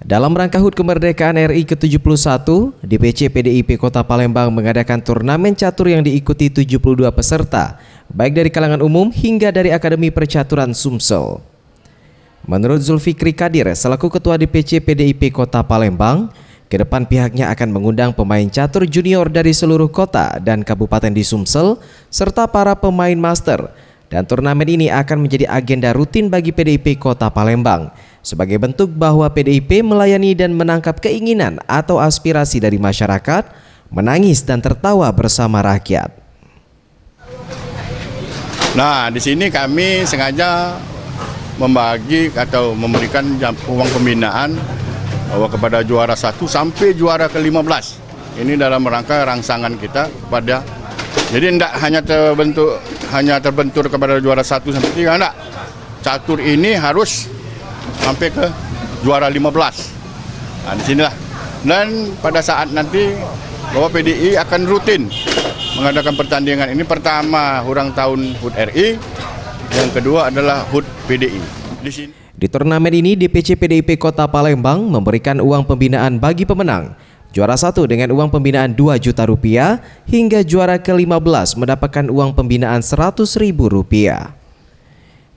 Dalam rangka HUT Kemerdekaan RI ke-71, DPC PDIP Kota Palembang mengadakan turnamen catur yang diikuti 72 peserta, baik dari kalangan umum hingga dari Akademi Percaturan Sumsel. Menurut Zulfikri Kadir, selaku Ketua DPC PDIP Kota Palembang, ke depan pihaknya akan mengundang pemain catur junior dari seluruh kota dan kabupaten di Sumsel, serta para pemain master. Dan turnamen ini akan menjadi agenda rutin bagi PDIP Kota Palembang, sebagai bentuk bahwa PDIP melayani dan menangkap keinginan atau aspirasi dari masyarakat, menangis dan tertawa bersama rakyat. Nah, di sini kami sengaja membagi atau memberikan uang pembinaan kepada juara 1 sampai juara ke-15. Ini dalam rangka rangsangan kita kepada, jadi tidak hanya terbentur kepada juara 1 sampai 3, enggak. Catur ini harus sampai ke juara 15. Nah, di sinilah. Dan pada saat nanti bahwa PDI akan rutin mengadakan pertandingan ini. Pertama ulang tahun HUT RI, yang kedua adalah HUT PDI. Di turnamen ini DPC PDIP Kota Palembang memberikan uang pembinaan bagi pemenang. Juara 1 dengan uang pembinaan Rp2 juta hingga juara ke-15 mendapatkan uang pembinaan Rp100.000.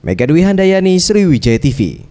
Mega Dwi Handayani, Sriwijaya TV.